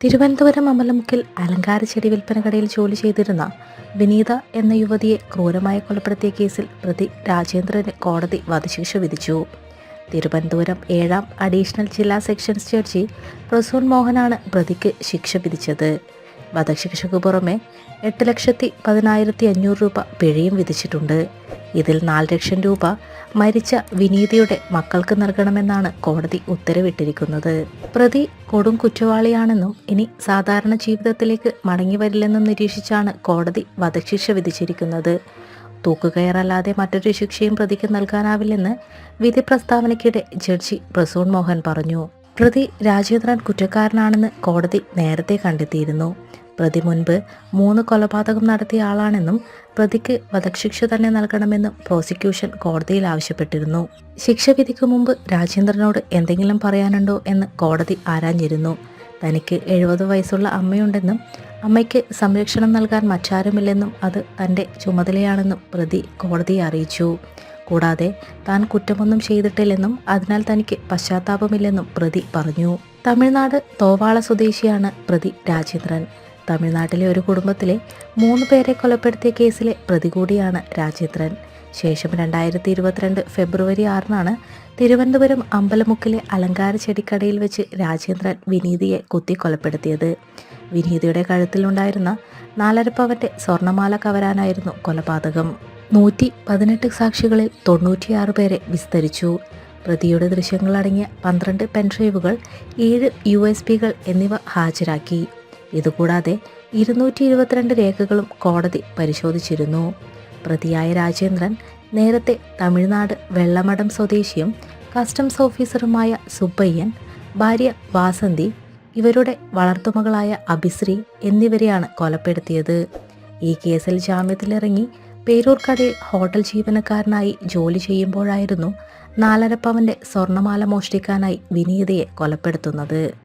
തിരുവനന്തപുരം അമ്പലമുക്കിൽ അലങ്കാര ചെടി വിൽപ്പന കടയിൽ ജോലി ചെയ്തിരുന്ന വിനീത എന്ന യുവതിയെ ക്രൂരമായി കൊലപ്പെടുത്തിയ കേസിൽ പ്രതി രാജേന്ദ്രന് കോടതി വധശിക്ഷ വിധിച്ചു. തിരുവനന്തപുരം 7ാം അഡീഷണൽ ജില്ലാ സെഷൻസ് ജഡ്ജി പ്രസൂൺ മോഹനാണ് പ്രതിക്ക് ശിക്ഷ വിധിച്ചത്. വധശിക്ഷയ്ക്കു പുറമെ 8,10,500 രൂപ പിഴയും വിധിച്ചിട്ടുണ്ട്. ഇതിൽ 4 ലക്ഷം രൂപ മരിച്ച വിനീതയുടെ മക്കൾക്ക് നൽകണമെന്നാണ് കോടതി ഉത്തരവിട്ടിരിക്കുന്നത്. പ്രതി കൊടും കുറ്റവാളിയാണെന്നും ഇനി സാധാരണ ജീവിതത്തിലേക്ക് മടങ്ങിവരില്ലെന്നും നിരീക്ഷിച്ചാണ് കോടതി വധശിക്ഷ വിധിച്ചിരിക്കുന്നത്. തൂക്കുകയറല്ലാതെ മറ്റൊരു ശിക്ഷയും പ്രതിക്ക് നൽകാനാവില്ലെന്ന് വിധി പ്രസ്താവനയ്ക്കിടെ ജഡ്ജി പ്രസൂൺ മോഹൻ പറഞ്ഞു. പ്രതി രാജേന്ദ്രൻ കുറ്റക്കാരനാണെന്ന് കോടതി നേരത്തെ കണ്ടെത്തിയിരുന്നു. പ്രതി മുൻപ് 3 കൊലപാതകം നടത്തിയ ആളാണെന്നും പ്രതിക്ക് വധശിക്ഷ തന്നെ നൽകണമെന്നും പ്രോസിക്യൂഷൻ കോടതിയിൽ ആവശ്യപ്പെട്ടിരുന്നു. ശിക്ഷ വിധിക്കു മുമ്പ് രാജേന്ദ്രനോട് എന്തെങ്കിലും പറയാനുണ്ടോ എന്ന് കോടതി ആരാഞ്ഞിരുന്നു. തനിക്ക് 70 വയസ്സുള്ള അമ്മയുണ്ടെന്നും അമ്മയ്ക്ക് സംരക്ഷണം നൽകാൻ മറ്റാരുമില്ലെന്നും അത് തൻ്റെ ചുമതലയാണെന്നും പ്രതി കോടതിയെ അറിയിച്ചു. കൂടാതെ താൻ കുറ്റമൊന്നും ചെയ്തിട്ടില്ലെന്നും അതിനാൽ തനിക്ക് പശ്ചാത്താപമില്ലെന്നും പ്രതി പറഞ്ഞു. തമിഴ്നാട് തോവാള സ്വദേശിയാണ് പ്രതി രാജേന്ദ്രൻ. തമിഴ്നാട്ടിലെ ഒരു കുടുംബത്തിലെ 3 പേരെ കൊലപ്പെടുത്തിയ കേസിലെ പ്രതി കൂടിയാണ് രാജേന്ദ്രൻ. ശേഷം 2022 ഫെബ്രുവരി 6 തിരുവനന്തപുരം അമ്പലമുക്കിലെ അലങ്കാര ചെടിക്കടയിൽ വെച്ച് രാജേന്ദ്രൻ വിനീതയെ കുത്തി കൊലപ്പെടുത്തിയത്. വിനീതയുടെ കഴുത്തിലുണ്ടായിരുന്ന 4.5 പവന്റെ സ്വർണ്ണമാല കവരാനായിരുന്നു കൊലപാതകം. 118 സാക്ഷികളിൽ 96 പേരെ വിസ്തരിച്ചു. പ്രതിയുടെ ദൃശ്യങ്ങളടങ്ങിയ 12 പെൻഡ്രൈവുകൾ, 7 USB-കൾ എന്നിവ ഹാജരാക്കി. ഇതുകൂടാതെ 222 രേഖകളും കോടതി പരിശോധിച്ചിരുന്നു. പ്രതിയായ രാജേന്ദ്രൻ നേരത്തെ തമിഴ്നാട് വെള്ളമടം സ്വദേശിയും കസ്റ്റംസ് ഓഫീസറുമായ സുബ്ബയ്യൻ, ഭാര്യ വാസന്തി, ഇവരുടെ വളർത്തുമകളായ അഭിശ്രീ എന്നിവരെയാണ് കൊലപ്പെടുത്തിയത്. ഈ കേസിൽ ജാമ്യത്തിലിറങ്ങി പേരൂർക്കടയിൽ ഹോട്ടൽ ജീവനക്കാരനായി ജോലി ചെയ്യുമ്പോഴായിരുന്നു 4.5 പവന്റെ സ്വർണ്ണമാല മോഷ്ടിക്കാനായി വിനീതയെ കൊലപ്പെടുത്തുന്നത്.